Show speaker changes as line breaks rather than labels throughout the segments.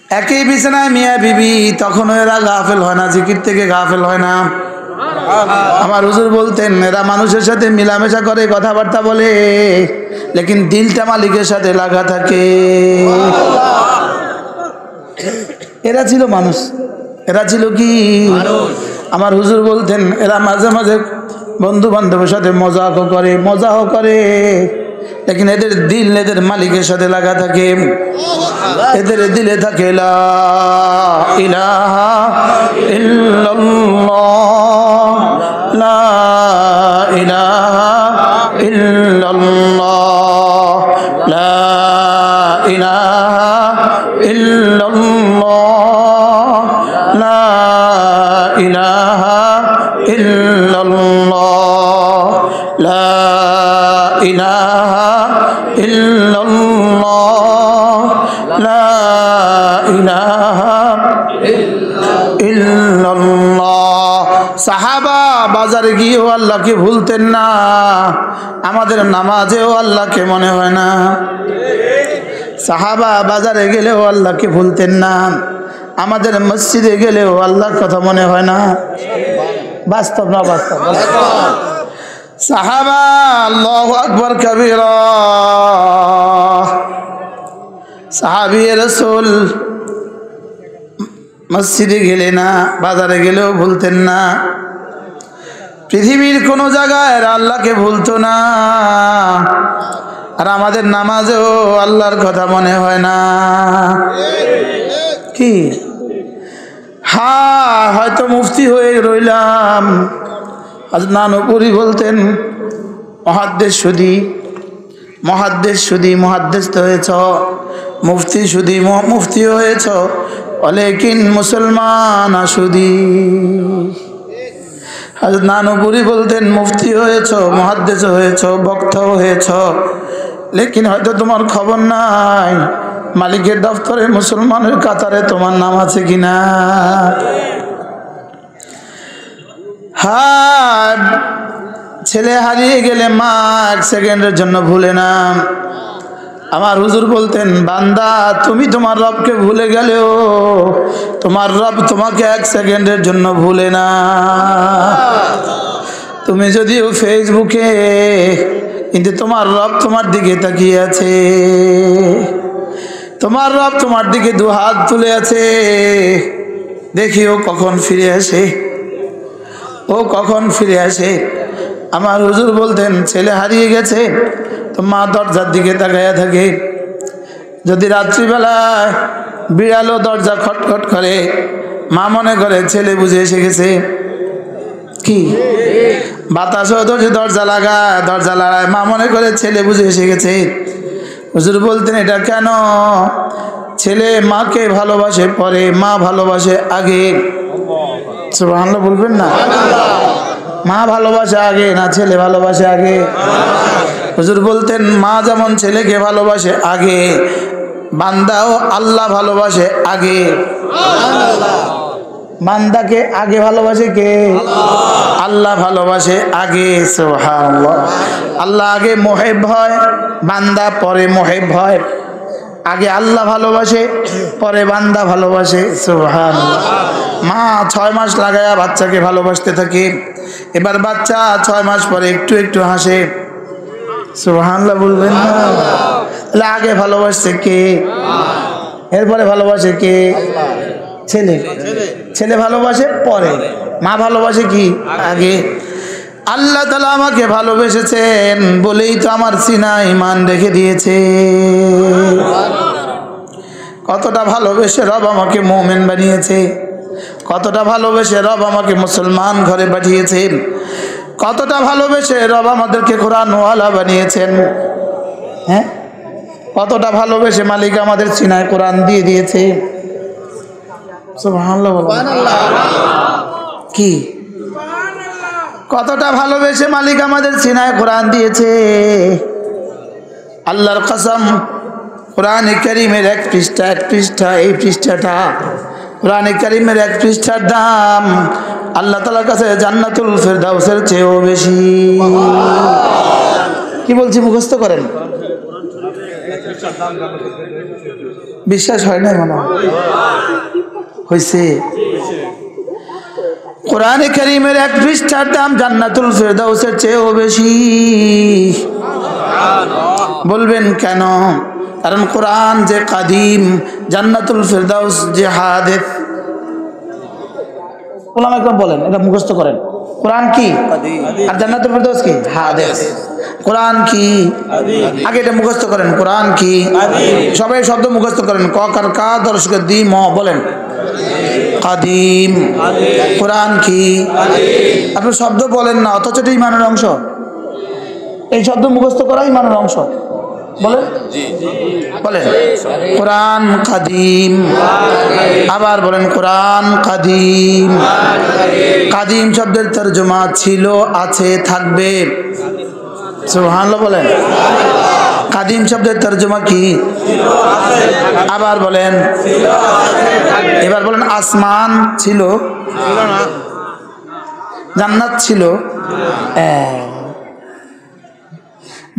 একই বিছানায় মিয়া বিবি, তখন এরা গাফেল হয় না, জিকির থেকে গাফেল হয় না। আমার হুজুর বলতেন এরা মানুষের সাথে মিলামেশা করে, কথাবার্তা বলে, লেকিন দিলটা মালিকের সাথে লাগা থাকে। এরা ছিল মানুষ, এরা ছিল কি? আমার হুজুর বলতেন এরা মাঝে মাঝে বন্ধু বান্ধবের সাথে মজাও করে, লেকিন এদের দিল এদের মালিকের সাথে লাগা থাকে। এদের দিলে থাকে লা ইলাহা ইল্লাল্লাহ, লা ইলাহা ইল্লাল্লাহ, লা ইলাহা ইল্লাল্লাহ, লা ইলাহা ইল্লাল্লাহ, লা ইলাহা ইল্লাল্লাহ, লা ইলাহা ইল্লাল্লাহ। সাহাবা বাজারে গিয়েও আল্লাহকে ভুলতেন না, আমাদের নামাজেও আল্লাহকে মনে হয় না। সাহাবা বাজারে গেলেও আল্লাহকে ভুলতেন না, আমাদের মসজিদে গেলেও আল্লাহর কথা মনে হয় না। বাস্তব না বাস্তব? সাহাবা আল্লাহু আকবার কবীরা, সাহাবী রাসূল মসজিদে গেলে না, বাজারে গেলেও ভুলতেন না, পৃথিবীর কোনো জায়গায় আল্লাহকে ভুলতো না। আর আমাদের নামাজেও আল্লাহর কথা মনে হয় না। কি হয়তো মুফতি হয়ে রইলাম। আজ নানুপুরি বলতেন মহাদ্দেশ তো হয়েছ, মুফতি হয়েছ, লেকিন মুসলমান আসুদি। আজ নানুপুরি বলতেন মুফতি হয়েছ, মহাদ্দেশ হয়েছ, বক্তাও হয়েছ, লেকিন হয়তো তোমার খবর নাই মালিকের দফতরে মুসলমানের কাতারে তোমার নাম আছে কিনা। ছেলে হারিয়ে গেলে মা 1 সেকেন্ডের জন্য ভুলে না। আমার হুজুর বলতেন বান্দা তুমি তোমার রবকে ভুলে গেলেও তোমার রব তোমাকে 1 সেকেন্ডের জন্য ভুলে না। তুমি যদিও ফেসবুকে, কিন্তু তোমার রব তোমার দিকে তাকিয়ে আছে, তোমার রব তোমার দিকে 2 হাত তুলে আছে। দেখিও কখন ফিরে আসে, ও কখন ফিরে আসে। আমার হুজুর বলতেন ছেলে হারিয়ে গেছে তো মা দরজার দিকে তাকাইয়া থাকে। যদি রাত্রিবেলায় বিড়ালও দরজা খটখট করে, মা মনে করে ছেলে বুঝে এসে গেছে। কি বাতাসও দরজা লাগায়, মা মনে করে ছেলে বুঝে এসে গেছে। হুজুর বলতেন এটা কেন? ছেলে মাকে ভালোবাসে পরে, মা ভালোবাসে আগে। সুবহানাল্লাহ বলবেন না? মা ভালোবাসে আগে না ছেলে ভালোবাসে আগে? হুজুর বলতেন মা যেমন ছেলেকে ভালোবাসে আগে, বান্দাও আল্লাহ ভালোবাসে আগে। বান্দাকে আগে ভালোবাসে কে? আল্লাহ ভালোবাসে আগে। সুবহানাল্লাহ। আল্লাহ আগে মুহিব হয়, বান্দা পরে মুহিব হয়। আগে আল্লাহ ভালোবাসে, পরে বান্দা ভালোবাসে। সুবহানাল্লাহ। মা 6 মাস লাগায়া বাচ্চাকে ভালোবাসতে থাকে, এবার বাচ্চা 6 মাস পরে একটু একটু হাসে। সুবহানাল্লাহ বলবেন না? তাহলে আগে ভালোবাসছে কে? এরপরে ভালোবাসে কে? ছেলে। ছেলে ভালোবাসে পরে, মা ভালোবাসে কি? আগে। আল্লাহ তাআলা আমাকে ভালোবেসেছেন বলেই তো আমার সিনায় ঈমান রেখে দিয়েছে। কতটা ভালোবেসে রব আমাকে মুমিন বানিয়েছে, কতটা ভালোবেসে রব আমাকে মুসলমান ঘরে পাঠিয়েছেন, কতটা ভালোবেসে রব আমাদেরকে কোরআনওয়ালা বানিয়েছেন। হ্যাঁ, কতটা ভালোবেসে মালিক আমাদের সিনায় কোরআন দিয়ে দিয়েছে। সুবহানাল্লাহ। কি কতটা ভালোবেসে মালিক আমাদের সিনায় কোরআন দিয়েছে। আল্লাহর কসম, কোরআনে কারীমের 1 পৃষ্ঠা, এই পৃষ্ঠাটা কোরআনে কারীমের 1 পৃষ্ঠার দাম আল্লাহ তাআলার কাছে জান্নাতুল ফেরদাউসের চেয়েও বেশি। কি বলছি মুখস্থ করেন? বিশ্বাস হয় না মনে হয়েছে? কোরআনে কারীমের এক পৃষ্ঠার দাম জান্নাতুল ফেরদাউসের চেয়েও বেশি। বলবেন কেন? কারণ কোরআন যে কাদিম, জান্নাতুল ফেরদাউস যে হাদিস। ওলামা একদম বলেন, এটা মুখস্থ করেন। কোরআন কি? আর জান্নাতুল ফেরদাউস কি? হাদিস। কোরআন কি? আগে এটা মুখস্থ করেন। কোরআন কি? সবাই শব্দ মুখস্থ করেন। ক কার কা দর্শকের দি ম বলেন কাদিম। কোরআন কি? আপনি শব্দ বলেন না, অথচ এটা ইমানের অংশ। এই শব্দ মুখস্থ করা ইমানের অংশ। বলেন বলেন কোরআন কাদিম। আবার বলেন কোরআন কাদিম। কাদিম শব্দের তরজমা ছিল, আছে, থাকবে। সুবহানাল্লাহ বলেন। কাদিম শব্দের তরজমা কি? আবার বলেন, এবার বলেন আসমান ছিল, জান্নাত ছিল,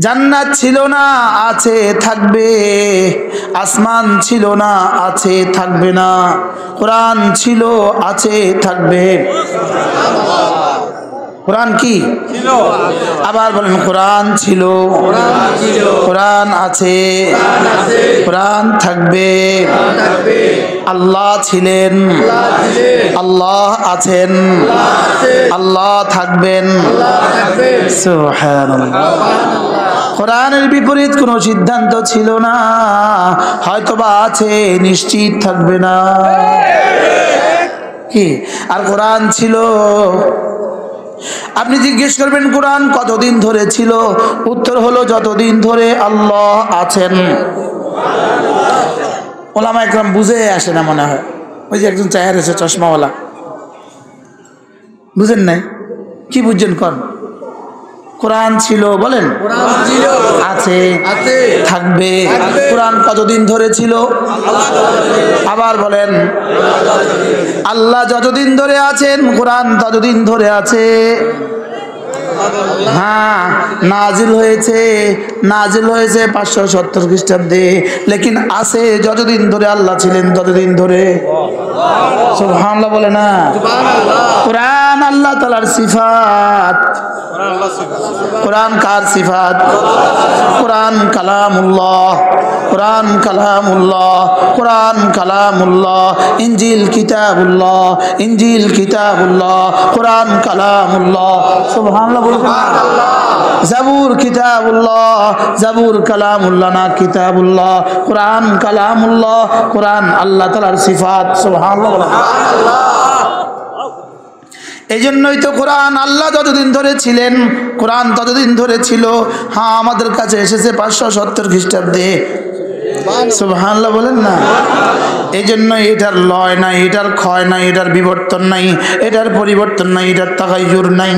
জান্নাত ছিল না, আছে, থাকবে। আসমান ছিল না, আছে, থাকবে না। কোরআন ছিল, আছে, থাকবে। কোরআন কি? আবার বলেন কোরআন ছিল, কোরআন আছে, কোরআন থাকবে। আল্লাহ ছিলেন, আল্লাহ আছেন, আল্লাহ থাকবেন। সুবহানাল্লাহ। কোরআনের বিপরীত কোনো সিদ্ধান্ত ছিল না, হয়তোবা আছে, নিশ্চিত থাকবে না। কি? আর কোরআন ছিল। আপনি জিজ্ঞেস করবেন কোরআন কতদিন ধরে ছিল? উত্তর হলো যতদিন ধরে আল্লাহ আছেন। ওলামা একরাম বুঝে আসে না মনে হয়। ওই যে একজন চায়ের এসে চশমাওয়ালা, বুঝেন নাই? কি বুঝছেন? কন কোরআন ছিল, বলেন আছে, থাকবে। কোরআন কতদিন ধরে ছিল? আবার বলেন আল্লাহ যতদিন ধরে আছেন, কোরআন ততদিন ধরে আছে। হ্যাঁ, নাজিল হয়েছে, নাজিল হয়েছে 570 খ্রিস্টাব্দে, লেকিন আছে যতদিন ধরে আল্লাহ ছিলেন ততদিন ধরে। সুবহানাল্লাহ বলে না? কোরআন আল্লাহ তাআলার সিফাত। কোরআন কার সিফাত? কোরআন কালামুল্লাহ, কোরআন কালামুল্লাহ, কোরআন কালামুল্লাহ। ইনজিল কিতাবুল্লাহ, ইনজিল কিতাবুল্লাহ, কোরআন কালামুল্লাহ। সুবহানাল্লাহ বলুন। জাবুর কিতাবুল্লাহ, জাবুর কালামুল্লাহ না কিতাবুল্লাহ। কোরআন কালামুল্লাহ, কোরআন আল্লাহ তাআলার সিফাত। সুবহানাল্লাহ বলুন। এই জন্যই তো কোরআন আল্লাহ যতদিন ধরে ছিলেন, কোরআন ততদিন ধরে ছিল। হ্যাঁ, আমাদের কাছে এসেছে 570 খ্রিস্টাব্দে। সুবহানাল্লাহ বলেন না? এই জন্য এটার লয় নাই, এটার ক্ষয় নাই, এটার বিবর্তন নাই, এটার পরিবর্তন নাই, এটার তাগায়ুর নাই।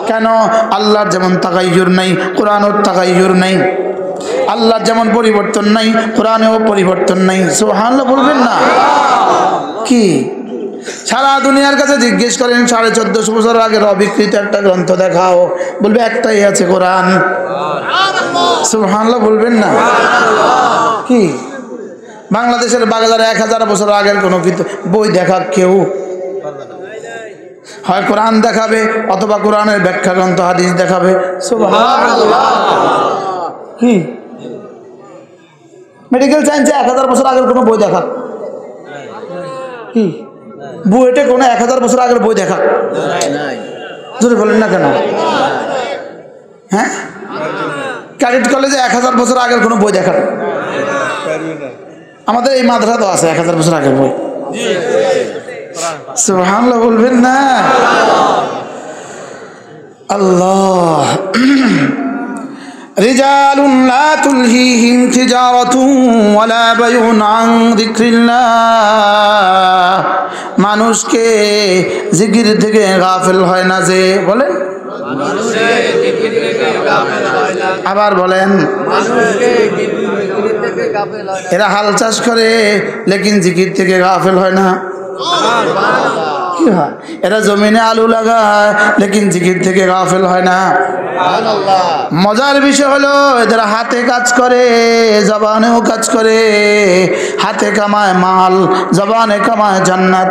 কেন? আল্লাহর যেমন তাগায়ুর নাই, কোরআনের তাগায়ুর নাই। আল্লাহর যেমন পরিবর্তন নাই, কোরআনেও পরিবর্তন নাই। সুবহানাল্লাহ বলবেন না? কি সারা দুনিয়ার কাছে জিজ্ঞেস করেন 1450 বছর আগের অবিকৃত একটা গ্রন্থ দেখাও, বলবে একটাই আছে, কোরআন। সুবহানাল্লাহ বলবেন না? কি বাংলাদেশের বাজারে 1000 বছর আগের কোনো বই দেখা কেউ? হয় কোরআন দেখাবে, অথবা কোরআনের ব্যাখ্যা গ্রন্থ হাদিস দেখাবে। সুবহানাল্লাহ। কি মেডিকেল সায়েন্সে 1000 বছর আগের কোনো বই দেখা? কি বুয়েটে কোনো 1000 বছর আগের বই দেখা? জোরে বলেন না কেন? হ্যাঁ, ক্যাডেট কলেজে 1000 বছর আগের কোনো বই দেখা? আমাদের এই মাদ্রাসা তো আছে 1000 বছর আগের বই। সুবহানাল্লাহ বলবেন না? আল্লাহ। রিজালুন লা তুলহিহিম তিজারাতুন ওয়ালা বাইউন আন যিকরিল্লাহ। মানুষকে জিকির থেকে গাফিল হয় না যে, বলেন আবার বলেন এরা হাল চাষ করে, লেকিন জিকির থেকে গাফিল হয় না। কি হয়? এরা জমিনে আলু লাগায়, লেকিন জিকির থেকে গাফেল হয় না। মজার বিষয় হলো এদের হাতে কাজ করে, জবানেও কাজ করে। হাতে কামায় মাল, জবানে কামায় জান্নাত।